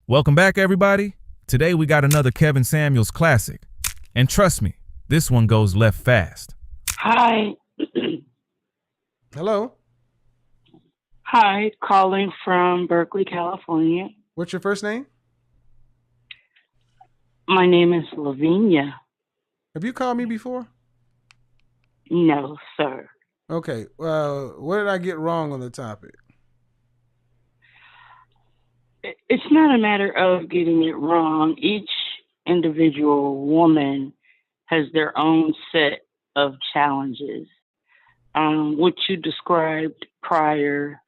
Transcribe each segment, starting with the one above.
Welcome back, everybody. Today we got another Kevin Samuels classic. And trust me, this one goes left fast. Hi. Hello. Hi, calling from Berkeley, California. What's your first name? My name is Lavinia. Have you called me before? No, sir. Okay. What did I get wrong on the topic? It's not a matter of getting it wrong. Each individual woman has their own set of challenges. What you described prior,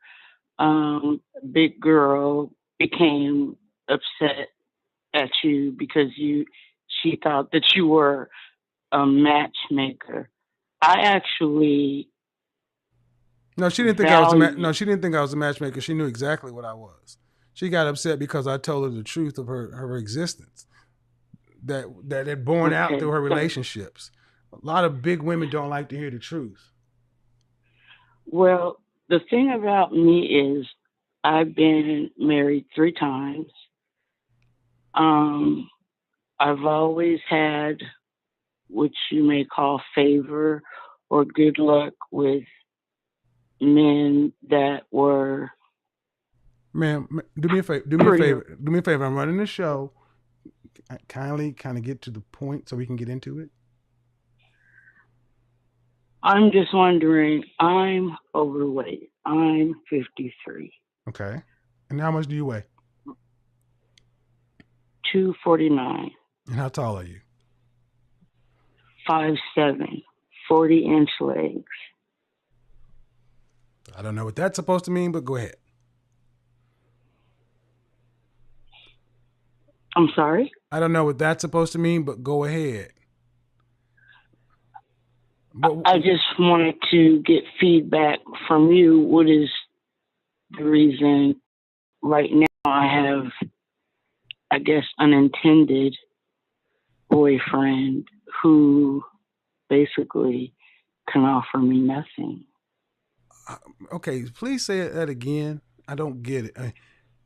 big girl became upset at you because she thought that you were a matchmaker. I actually No, she didn't think I was she didn't think I was a matchmaker. She knew exactly what I was. She got upset because I told her the truth of her existence that had borne out through her relationships. A lot of big women don't like to hear the truth. Well, the thing about me is I've been married 3 times. I've always had what you may call favor or good luck with men that were. Ma'am, do me a favor. Do me a favor. I'm running the show. Kindly kind of get to the point so we can get into it. I'm just wondering, I'm overweight. I'm 53. Okay. And how much do you weigh? 249. And how tall are you? 5'7", 40-inch legs. I don't know what that's supposed to mean, but go ahead. I'm sorry? I don't know what that's supposed to mean, but go ahead. I just wanted to get feedback from you. What is the reason right now I have, I guess, unintended boyfriend who basically can offer me nothing? Okay, please say that again. I don't get it.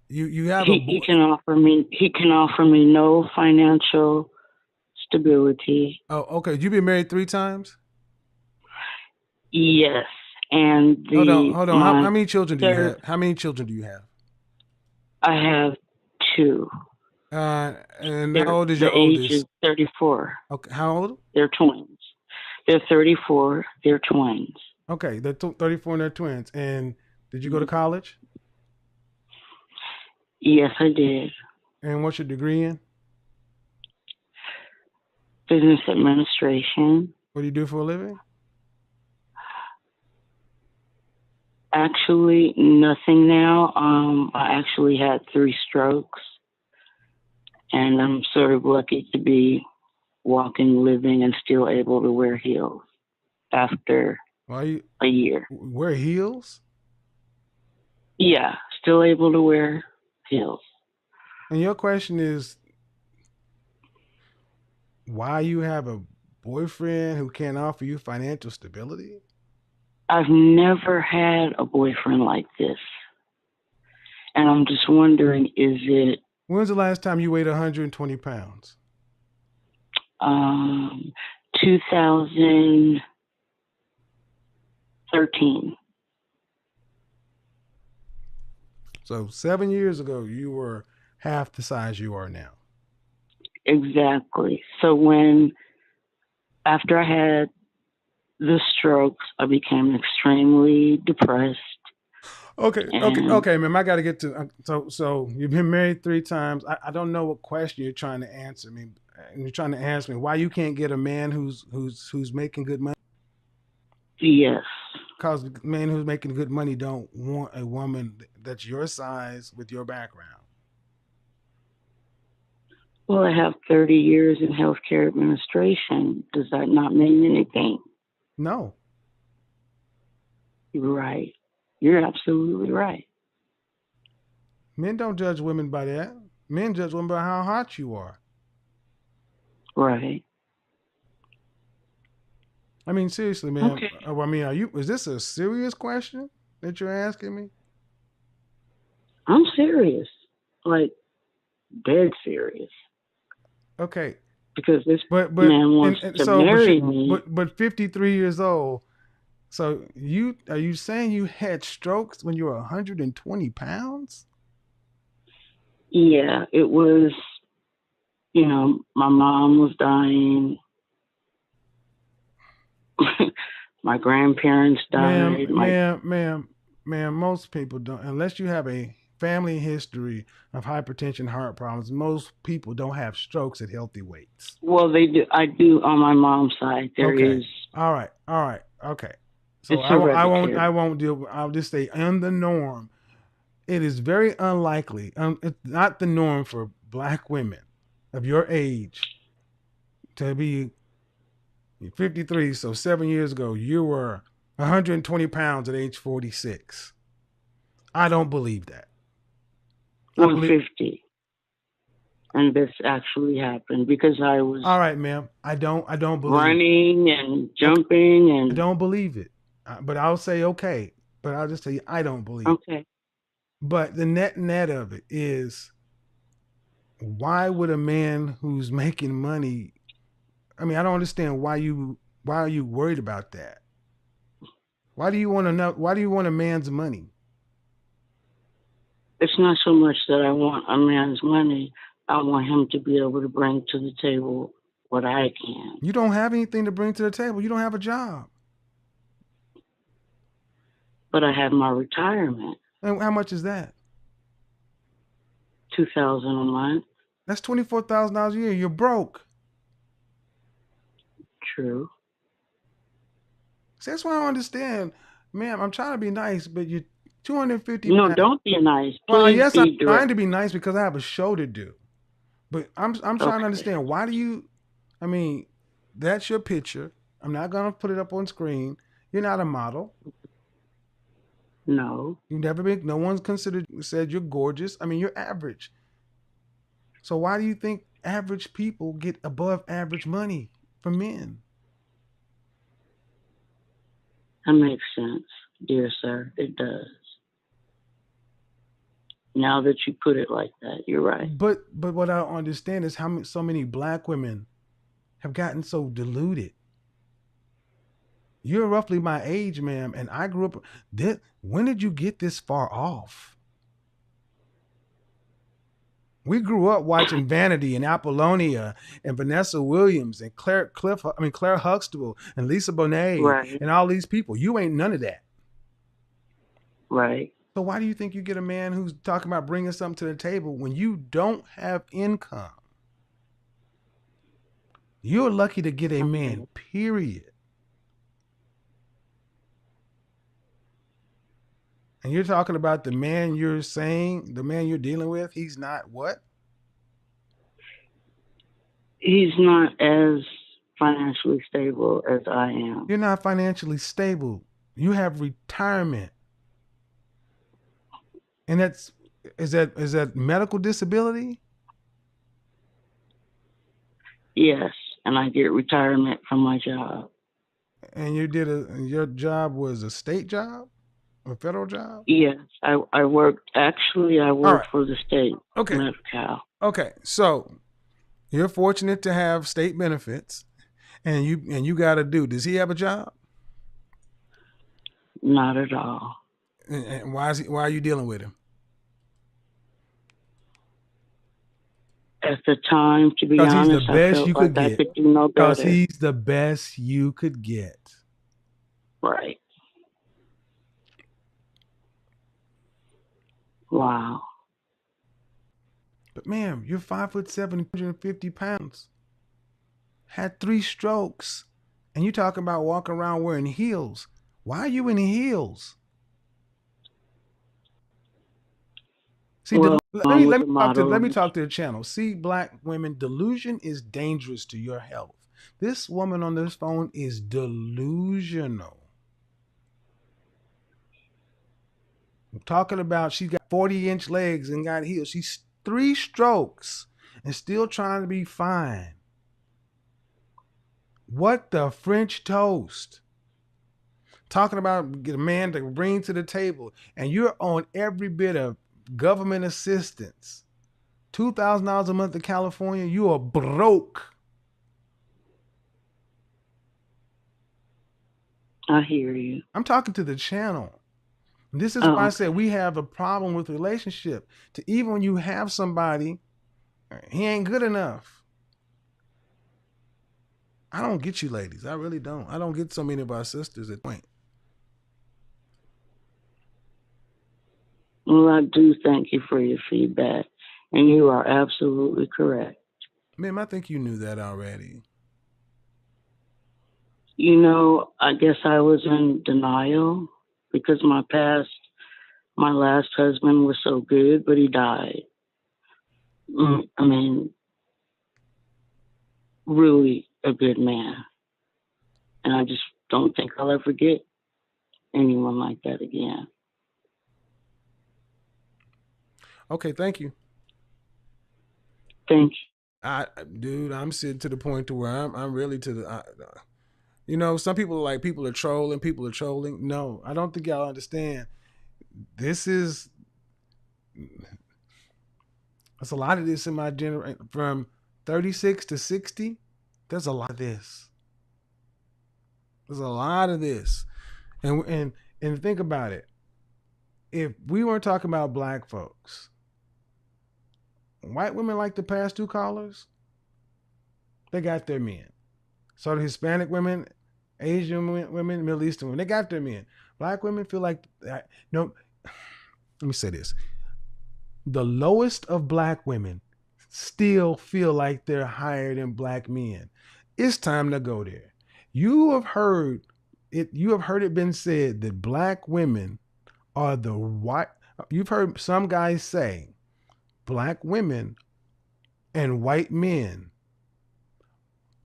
You have he can offer me no financial stability. Oh, okay. You've been married 3 times? Yes. And hold on. How many children do you have? How many children do you have? I have 2. And how old is your oldest? The age is 34. Okay. How old? They're twins. They're 34. They're twins. Okay. They're 34 and they're twins. And did you go to college? Yes, I did. And what's your degree in? Business administration. What do you do for a living? Actually, nothing now. I actually had 3 strokes, and I'm sort of lucky to be walking, living, and still able to wear heels after a year. Wear heels? Yeah, still able to wear heels. And your question is, why you have a boyfriend who can't offer you financial stability? I've never had a boyfriend like this. And I'm just wondering, is it... When's the last time you weighed 120 pounds? 2013. So 7 years ago, you were half the size you are now. Exactly. So after I had the strokes, I became extremely depressed. Okay, ma'am. I got to get to so you've been married 3 times. I don't know what question you're trying to answer me. You're trying to ask me why you can't get a man who's making good money. Yes. Because men who's making good money don't want a woman that's your size with your background. Well, I have 30 years in healthcare administration. Does that not mean anything? No. You're right. You're absolutely right. Men don't judge women by that. Men judge women by how hot you are. Right. I mean, seriously, man. Okay. I mean, is this a serious question that you're asking me? I'm serious. Like, dead serious. Okay. Because this but man wants to marry me. But 53 years old. So are you saying you had strokes when you were 120 pounds? Yeah, it was, my mom was dying. My grandparents died. Ma'am, most people don't, unless you have a family history of hypertension, heart problems, most people don't have strokes at healthy weights. Well, they do. I do on my mom's side. There is. All right. Okay. So It's hereditary. I won't deal. I'll just say in the norm, it is very unlikely. It's not the norm for black women of your age to be 53. So 7 years ago, you were 120 pounds at age 46. I don't believe that. 150. And this actually happened because I was. All right, ma'am. I don't believe running and jumping and. I don't believe it. But I'll say okay. But I'll just tell you I don't believe it. Okay. But the net of it is, why would a man who's making money? I mean, I don't understand why are you worried about that? Why do you want to know? Why do you want a man's money? It's not so much that I want a man's money. I want him to be able to bring to the table what I can. You don't have anything to bring to the table. You don't have a job. But I have my retirement. And how much is that? $2,000 a month. That's $24,000 a year. You're broke. True. See, that's why I don't understand, ma'am. I'm trying to be nice, but you're 250. No, don't be nice. Please. Well, yes, I'm trying to be nice because I have a show to do. But I'm trying to understand, why do you? I mean, that's your picture. I'm not gonna put it up on screen. You're not a model. No. You've never been. No one's said you're gorgeous. I mean, you're average. So why do you think average people get above average money from men? That makes sense, dear sir. It does. Now that you put it like that, you're right. But what I don't understand is how so many black women have gotten so deluded. You're roughly my age, ma'am, and I grew up. When did you get this far off? We grew up watching Vanity and Apollonia and Vanessa Williams and Claire Huxtable and Lisa Bonet, right, and all these people. You ain't none of that. Right. So why do you think you get a man who's talking about bringing something to the table when you don't have income? You're lucky to get a man, period. And you're talking about the man you're dealing with, he's not what? He's not as financially stable as I am. You're not financially stable. You have retirement. And is that medical disability? Yes, and I get retirement from my job. And your job was a state job? A federal job? Yes, I worked for the state. Okay. Med-Cal. Okay, so you're fortunate to have state benefits, and you got does he have a job? Not at all. And why are you dealing with him? At the time, to be honest, he's the best you could get. I could do no better. Because he's the best you could get. Right. Wow. But ma'am, you're 5'7", 150 pounds. Had 3 strokes, and you talking about walking around wearing heels. Why are you in heels? See, well, let me talk to the channel. See, black women, delusion is dangerous to your health. This woman on this phone is delusional. I'm talking about she's got 40-inch legs and got heels. She's 3 strokes and still trying to be fine. What the French toast? Talking about get a man to bring to the table, and you're on every bit of government assistance $2,000 a month in California, you are broke. I hear you. I'm talking to the channel. This is why I said we have a problem with relationship. To even when you have somebody, he ain't good enough. I don't get you ladies. I really don't. I don't get so many of our sisters at point. Well, I do thank you for your feedback, and you are absolutely correct. Ma'am, I think you knew that already. You know, I guess I was in denial because my last husband was so good, but he died. I mean, really a good man. And I just don't think I'll ever get anyone like that again. Okay, thank you. Thank you. Dude, I'm sitting to the point to where I'm really to the... you know, some people are like, people are trolling. No, I don't think y'all understand. There's a lot of this in my generation. From 36 to 60, there's a lot of this. There's a lot of this. And think about it. If we weren't talking about black folks, white women like the past two callers, they got their men. So the Hispanic women, Asian women, Middle Eastern women, they got their men. Black women feel like, no, let me say this. The lowest of black women still feel like they're higher than black men. It's time to go there. You have heard it been said that black women are the white. You've heard some guys say black women and white men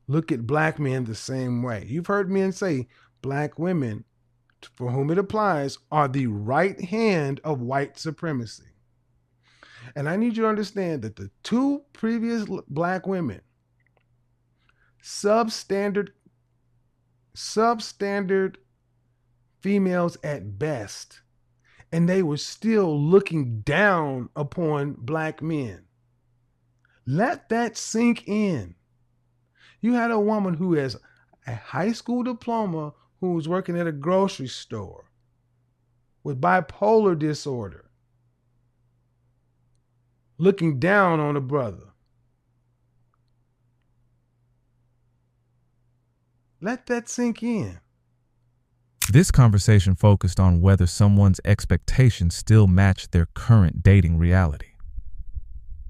look at black men the same way. You've heard men say black women, for whom it applies, are the right hand of white supremacy. And I need you to understand that the two previous black women, substandard females at best, and they were still looking down upon black men. Let that sink in. You had a woman who has a high school diploma who was working at a grocery store with bipolar disorder, looking down on a brother. Let that sink in. This conversation focused on whether someone's expectations still match their current dating reality.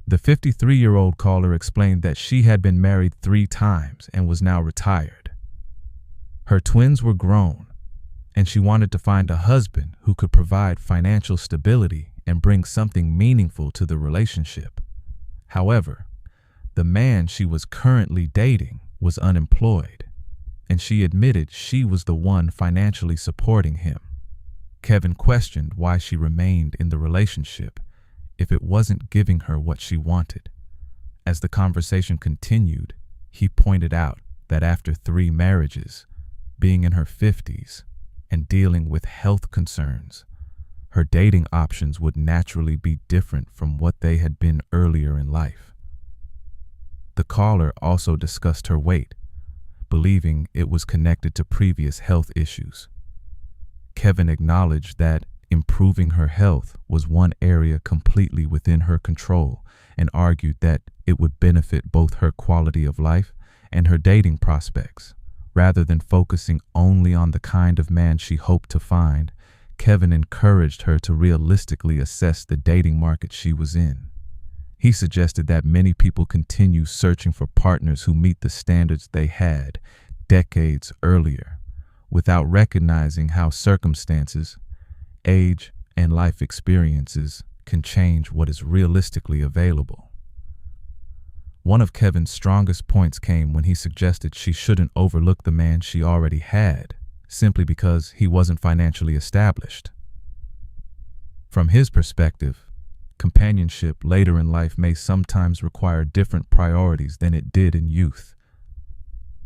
The 53-year-old caller explained that she had been married 3 times and was now retired. Her twins were grown, and she wanted to find a husband who could provide financial stability and bring something meaningful to the relationship. However, the man she was currently dating was unemployed, and she admitted she was the one financially supporting him. Kevin questioned why she remained in the relationship if it wasn't giving her what she wanted. As the conversation continued, he pointed out that after 3 marriages, being in her 50s, and dealing with health concerns, her dating options would naturally be different from what they had been earlier in life. The caller also discussed her weight, believing it was connected to previous health issues. Kevin acknowledged that improving her health was one area completely within her control and argued that it would benefit both her quality of life and her dating prospects. Rather than focusing only on the kind of man she hoped to find, Kevin encouraged her to realistically assess the dating market she was in. He suggested that many people continue searching for partners who meet the standards they had decades earlier, without recognizing how circumstances, age, and life experiences can change what is realistically available. One of Kevin's strongest points came when he suggested she shouldn't overlook the man she already had, simply because he wasn't financially established. From his perspective, companionship later in life may sometimes require different priorities than it did in youth.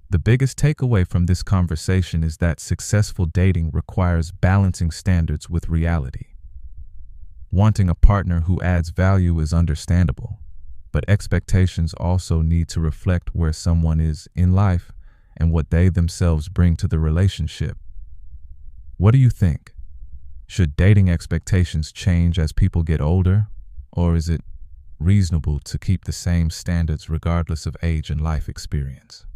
The biggest takeaway from this conversation is that successful dating requires balancing standards with reality. Wanting a partner who adds value is understandable, but expectations also need to reflect where someone is in life and what they themselves bring to the relationship. What do you think? Should dating expectations change as people get older, or is it reasonable to keep the same standards regardless of age and life experience?